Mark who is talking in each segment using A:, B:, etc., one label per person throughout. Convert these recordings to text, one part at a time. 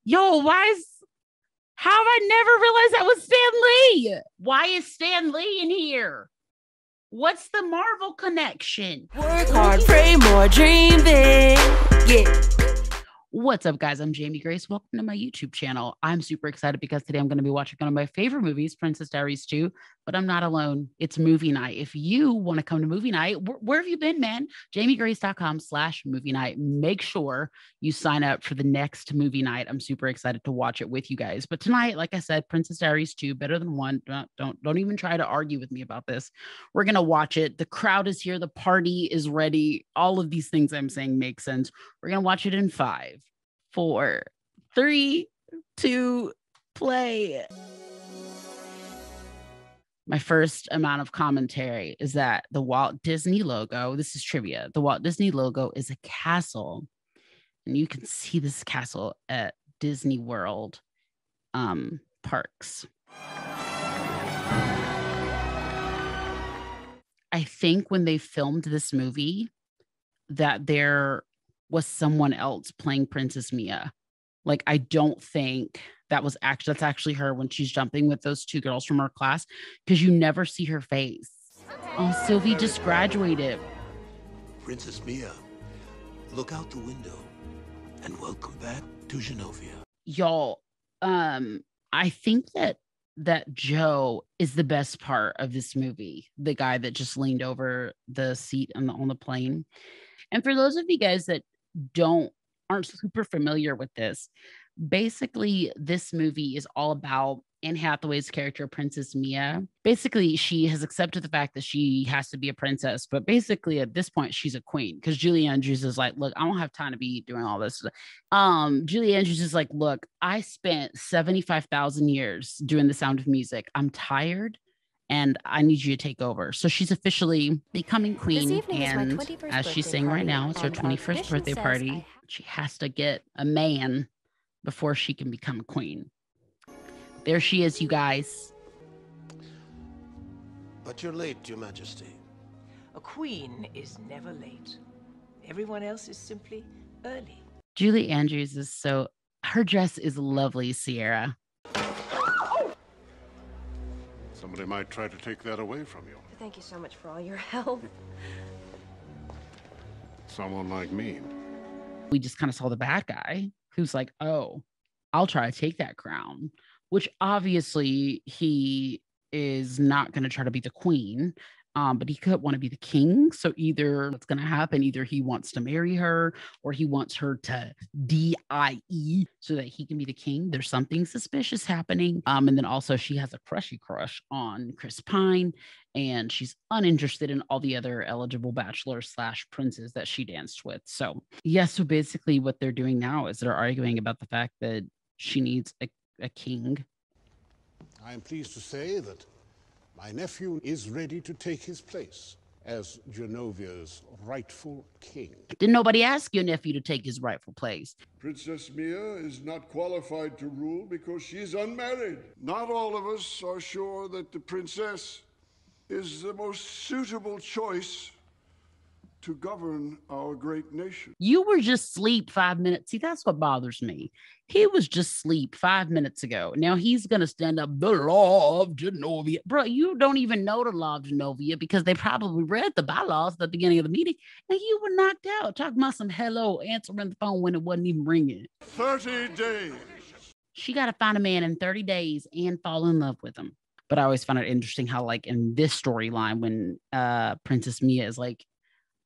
A: Yo, how have I never realized that was Stan Lee? Why is Stan Lee in here? What's the Marvel connection?
B: Work hard, pray more, dream big. Yeah.
A: What's up, guys? I'm Jamie Grace. Welcome to my YouTube channel. I'm super excited because today I'm going to be watching one of my favorite movies, Princess Diaries 2, but I'm not alone. It's movie night. If you want to come to movie night, where have you been, man? JamieGrace.com/movie night. Make sure you sign up for the next movie night. I'm super excited to watch it with you guys. But tonight, like I said, Princess Diaries 2, better than one. Don't even try to argue with me about this. We're going to watch it. The crowd is here. The party is ready. All of these things I'm saying make sense. We're going to watch it in 5, 4, 3, 2, play. My first amount of commentary is that the Walt Disney logo, this is trivia, the Walt Disney logo is a castle. And you can see this castle at Disney World parks. I think when they filmed this movie that there was someone else playing Princess Mia. Like, I don't think that's actually her when she's jumping with those two girls from her class, because you never see her face. Oh, Sylvie just graduated.
C: Princess Mia, look out the window and welcome back to Genovia.
A: Y'all, I think that Joe is the best part of this movie. The guy that just leaned over the seat on the plane. And for those of you guys that aren't super familiar with this, basically this movie is all about Anne Hathaway's character, Princess Mia. Basically, she has accepted the fact that she has to be a princess, but basically at this point she's a queen, because Julie Andrews is like, look, I don't have time to be doing all this. Julie Andrews is like, look, I spent 75,000 years doing The Sound of Music. I'm tired and I need you to take over. So she's officially becoming queen. And as she's saying right now, it's her 21st birthday party. She has to get a man before she can become a queen. There she is, you guys.
C: But you're late, Your Majesty.
D: A queen is never late. Everyone else is simply early.
A: Julie Andrews her dress is lovely, Sierra.
E: Somebody might try to take that away from you.
F: Thank you so much for all your help.
E: Someone like me.
A: We just kind of saw the bad guy who's like, oh, I'll try to take that crown, which obviously he is not going to try to be the queen, but he could want to be the king. So either what's going to happen, either he wants to marry her or he wants her to die so that he can be the king. There's something suspicious happening. And then also she has a crush on Chris Pine, and she's uninterested in all the other eligible bachelors / princes that she danced with. So yeah, so basically what they're doing now is they're arguing about the fact that she needs a king.
E: I am pleased to say that my nephew is ready to take his place as Genovia's rightful king.
A: Didn't nobody ask your nephew to take his rightful place?
G: Princess Mia is not qualified to rule because she's unmarried. Not all of us are sure that the princess is the most suitable choice to govern our great nation.
A: You were just asleep 5 minutes. See, that's what bothers me. He was just asleep 5 minutes ago. Now he's going to stand up, the law of Genovia. Bro, you don't even know the law of Genovia because they probably read the bylaws at the beginning of the meeting and you were knocked out. Talking about some hello, answering the phone when it wasn't even ringing.
G: 30 days.
A: She got to find a man in 30 days and fall in love with him. But I always found it interesting how, like, in this storyline, when Princess Mia is like,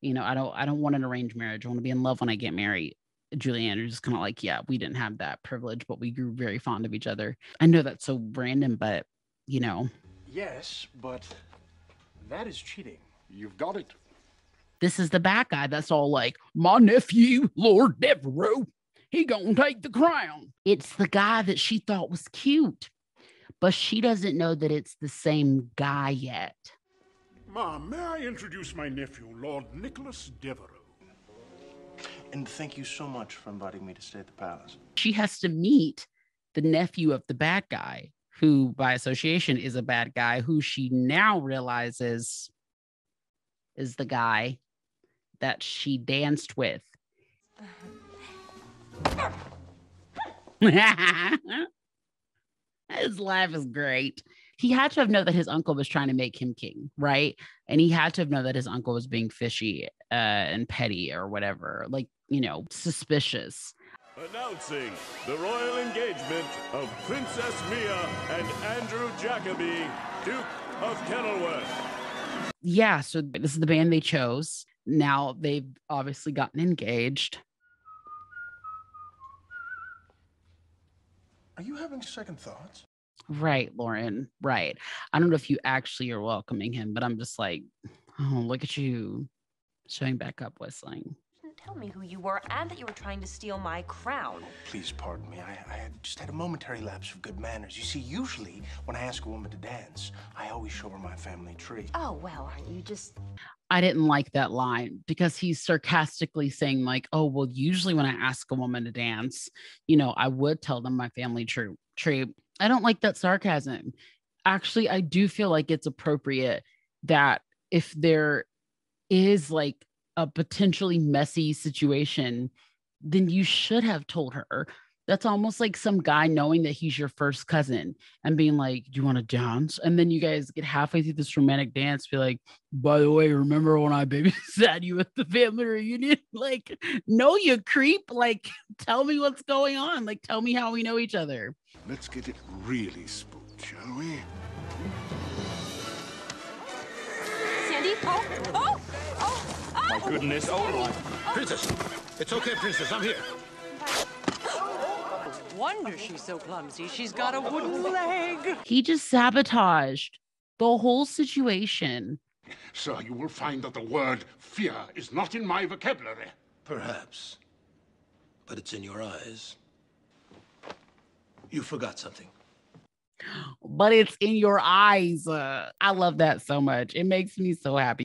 A: you know, I don't want an arranged marriage. I want to be in love when I get married. Julie Andrews is kind of like, yeah, we didn't have that privilege, but we grew very fond of each other. I know that's so random, but, you know.
H: Yes, but that is cheating. You've got it.
A: This is the bad guy that's all like, my nephew, Lord Devereaux, he gonna take the crown. It's the guy that she thought was cute, but she doesn't know that it's the same guy yet.
H: Mom, may I introduce my nephew, Lord Nicholas Devereaux? And thank you so much for inviting me to stay at the palace.
A: She has to meet the nephew of the bad guy, who by association is a bad guy, who she now realizes is the guy that she danced with. His laugh is great. He had to have known that his uncle was trying to make him king, right? And he had to have known that his uncle was being fishy and petty or whatever, like, suspicious.
I: Announcing the royal engagement of Princess Mia and Andrew Jacobi, Duke of Kenilworth.
A: Yeah, so this is the band they chose. Now they've obviously gotten engaged.
H: Are you having second thoughts?
A: Right, Lauren. Right. I don't know if you actually are welcoming him, but I'm just like, oh, look at you showing back up whistling.
F: Didn't tell me who you were and that you were trying to steal my crown.
H: Please pardon me. I just had a momentary lapse of good manners. You see, usually when I ask a woman to dance, I always show her my family tree.
F: Oh, well, are you just...
A: I didn't like that line because he's sarcastically saying like, oh, well, usually when I ask a woman to dance, I would tell them my family tree. I don't like that sarcasm. Actually, I do feel like it's appropriate that if there is like a potentially messy situation, then you should have told her. That's almost like some guy knowing that he's your first cousin and being like, do you want to dance? And then you guys get halfway through this romantic dance, be like, by the way, remember when I babysat you at the family reunion? Like, no, you creep. Like, tell me what's going on. Like, tell me how we know each other.
E: Let's get it really spooked, shall we?
F: Sandy? Oh!
I: My goodness, oh,
C: Princess! It's okay, Princess, I'm here.
B: Wonder she's so clumsy. She's got a wooden leg.
A: He just sabotaged the whole situation.
E: Sir, you will find that the word fear is not in my vocabulary.
C: Perhaps. But it's in your eyes. You forgot something.
A: But it's in your eyes. I love that so much. It makes me so happy.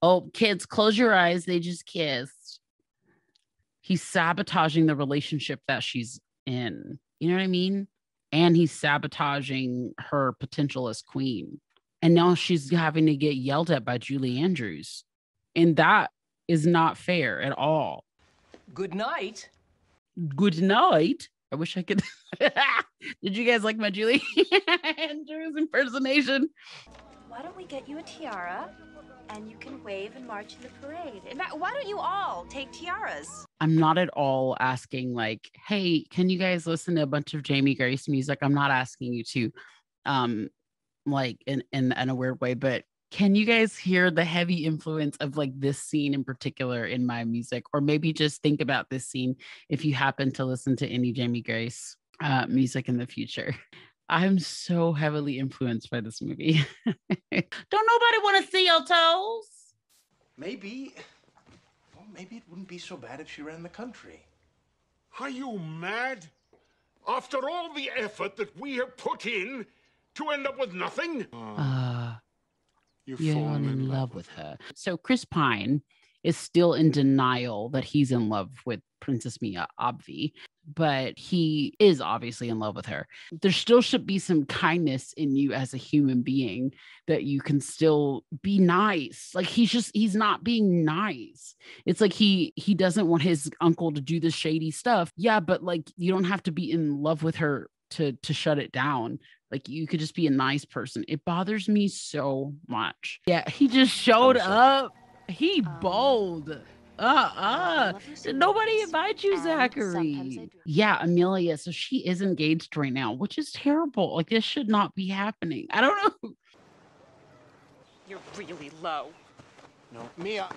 A: Oh, kids, close your eyes. They just kissed. He's sabotaging the relationship that she's in. You know what I mean? And he's sabotaging her potential as queen. And now she's having to get yelled at by Julie Andrews. And that is not fair at all.
D: Good night.
A: Good night. I wish I could. Did you guys like my Julie Andrews impersonation?
F: Why don't we get you a tiara and you can wave and march in the parade? In fact, why don't you all take tiaras?
A: I'm not at all asking like, hey, can you guys listen to a bunch of Jamie Grace music? I'm not asking you to, like in a weird way, but can you guys hear the heavy influence of like this scene in particular in my music? Or maybe just think about this scene if you happen to listen to any Jamie Grace music in the future. I'm so heavily influenced by this movie. Don't nobody want to see your toes?
H: Maybe it wouldn't be so bad if she ran the country.
E: Are you mad? After all the effort that we have put in to end up with nothing?
A: You're falling in love with her. So Chris Pine is still in denial that he's in love with Princess Mia, obvi, but he is obviously in love with her. There still should be some kindness in you as a human being that you can still be nice. Like he's not being nice. It's like he doesn't want his uncle to do the shady stuff. Yeah, but like you don't have to be in love with her to shut it down. Like you could just be a nice person. It bothers me so much. Yeah, he just showed up. He bold. Did nobody invite you, Zachary? Yeah, Amelia. So she is engaged right now, which is terrible. Like this should not be happening. I don't know.
B: You're really low.
J: No, Mia,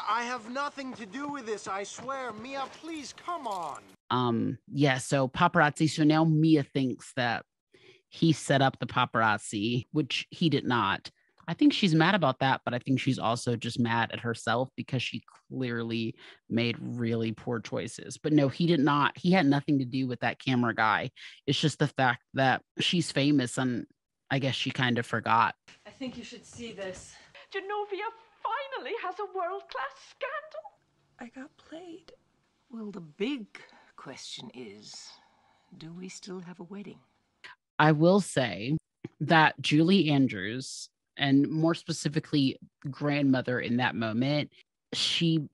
J: I have nothing to do with this, I swear. Mia, please, come on.
A: Yeah, so paparazzi. So now Mia thinks that he set up the paparazzi, which he did not. I think she's mad about that, but I think she's also just mad at herself because she clearly made really poor choices. But no, he did not. He had nothing to do with that camera guy. It's just the fact that she's famous and I guess she kind of forgot.
B: I think you should see this. Genovia finally has a world-class scandal.
D: I got played. Well, the big question is, do we still have a wedding?
A: I will say that Julie Andrews, and more specifically grandmother in that moment, she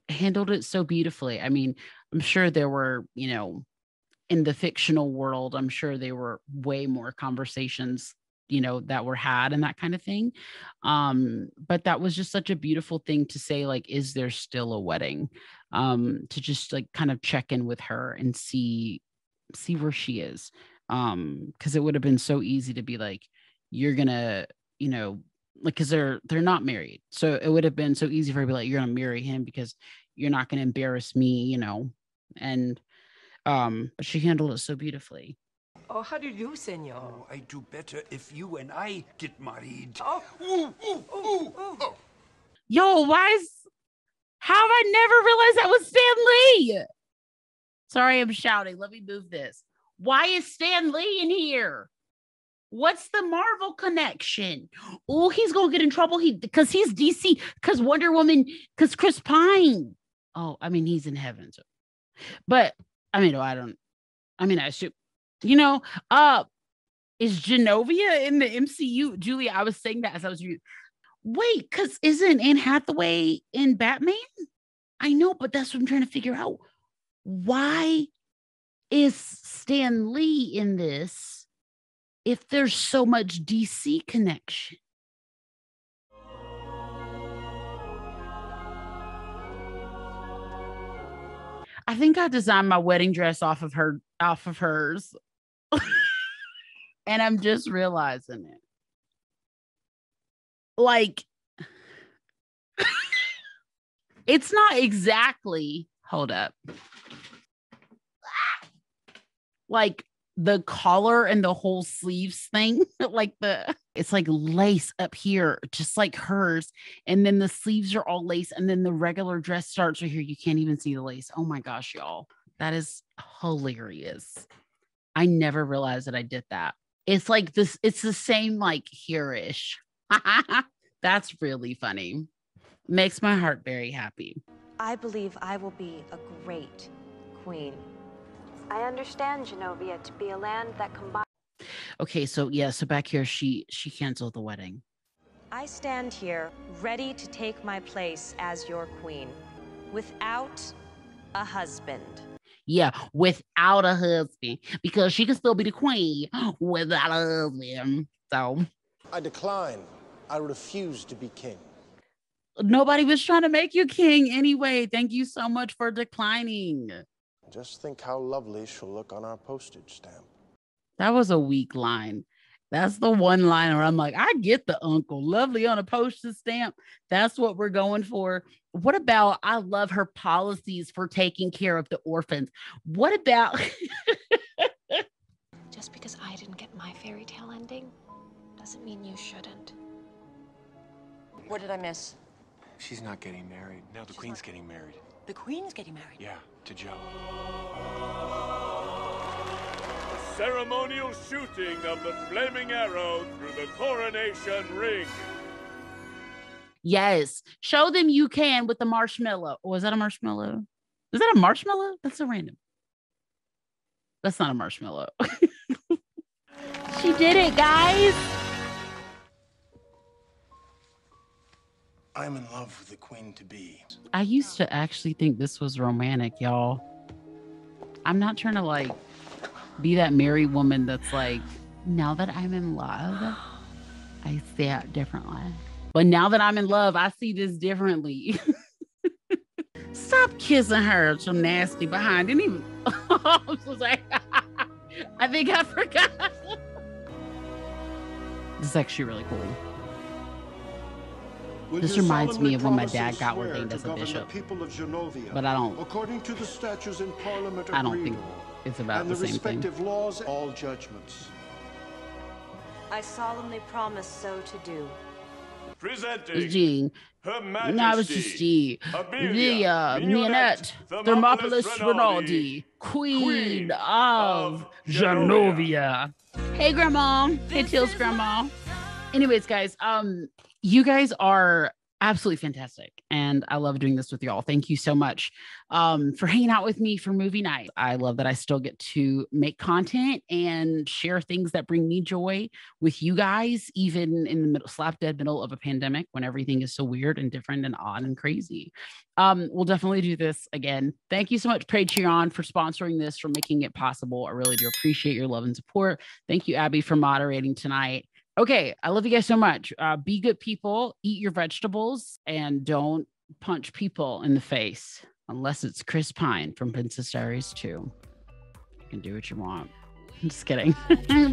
A: handled it so beautifully. I mean, I'm sure there were, in the fictional world, I'm sure there were way more conversations, that were had and that kind of thing. But that was just such a beautiful thing to say, like, is there still a wedding? To just like kind of check in with her and see where she is. Because it would have been so easy to be like, you're gonna, like, because they're not married. So it would have been so easy for her to be like, you're gonna marry him because you're not gonna embarrass me, and but she handled it so beautifully.
D: Oh, how do you do, senor?
C: Oh, I do better if you and I get married.
D: Oh.
A: Yo, how have I never realized that was Stan Lee? Sorry, I'm shouting. Let me move this. Why is Stan Lee in here? What's the Marvel connection? Oh, he's gonna get in trouble. Because he's DC, because Wonder Woman, because Chris Pine. Oh, I mean, he's in heaven. So. But I mean, I assume, is Genovia in the MCU? Julia, I was saying that as I was reading. Wait, because isn't Anne Hathaway in Batman? I know, but that's what I'm trying to figure out. Why is Stan Lee in this if there's so much DC connection? I think I designed my wedding dress off of hers. And I'm just realizing it. Like, it's not exactly, hold up. Like the collar and the whole sleeves thing, it's like lace up here, just like hers. And then the sleeves are all lace. And then the regular dress starts right here. You can't even see the lace. Oh my gosh, y'all. That is hilarious. I never realized that I did that. It's like this. It's the same like here-ish. That's really funny. Makes my heart very happy.
F: I believe I will be a great queen. I understand Genovia to be a land that combines.
A: Okay, so back here, she canceled the wedding.
F: I stand here ready to take my place as your queen, without a husband.
A: Yeah, without a husband, because she can still be the queen without a husband. So
J: I decline. I refuse to be king.
A: Nobody was trying to make you king anyway. Thank you so much for declining.
J: Just think how lovely she'll look on our postage stamp.
A: That was a weak line. That's the one line where I'm like, I get the uncle. Lovely on a postage stamp. That's what we're going for. What about, I love her policies for taking care of the orphans. What about...
F: Just because I didn't get my fairy tale ending doesn't mean you shouldn't.
D: What did I miss?
J: She's not getting married.
H: Now the Queen's getting married.
D: The Queen's getting married?
H: Yeah, to Joe.
I: The ceremonial shooting of the flaming arrow through the coronation ring.
A: Yes. Show them you can with the marshmallow. Was that a marshmallow? Is that a marshmallow? That's so random. That's not a marshmallow. She did it, guys.
J: I'm in love with the queen-to-be.
A: I used to actually think this was romantic, y'all. I'm not trying to like be that married woman that's like, now that I'm in love, I see it differently. But now that I'm in love, I see this differently. Stop kissing her, so nasty behind. Didn't even. I'm so sorry. I think I forgot. This is actually really cool. This reminds me of when my dad got ordained as a bishop. But I don't.
G: According to the statutes in Parliament,
A: I don't think it's about the same thing.
G: Laws, all judgments.
F: I solemnly promise so to do.
I: Presenting Her Majesty,
A: No, it was just the Mignonette Thermopolis Rinaldi, Queen of Genovia. Hey, Grandma. Hey, Teal's Grandma. Anyways, guys, you guys are absolutely fantastic. And I love doing this with y'all. Thank you so much for hanging out with me for movie night. I love that I still get to make content and share things that bring me joy with you guys, even in the slap dead middle of a pandemic when everything is so weird and different and odd and crazy. We'll definitely do this again. Thank you so much, Patreon, for sponsoring this, for making it possible. I really do appreciate your love and support. Thank you, Abby, for moderating tonight. Okay, I love you guys so much. Be good people, eat your vegetables, and don't punch people in the face unless it's Chris Pine from Princess Diaries 2. You can do what you want. I'm just kidding.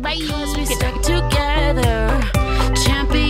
A: Bye.
K: We stuck together, champion.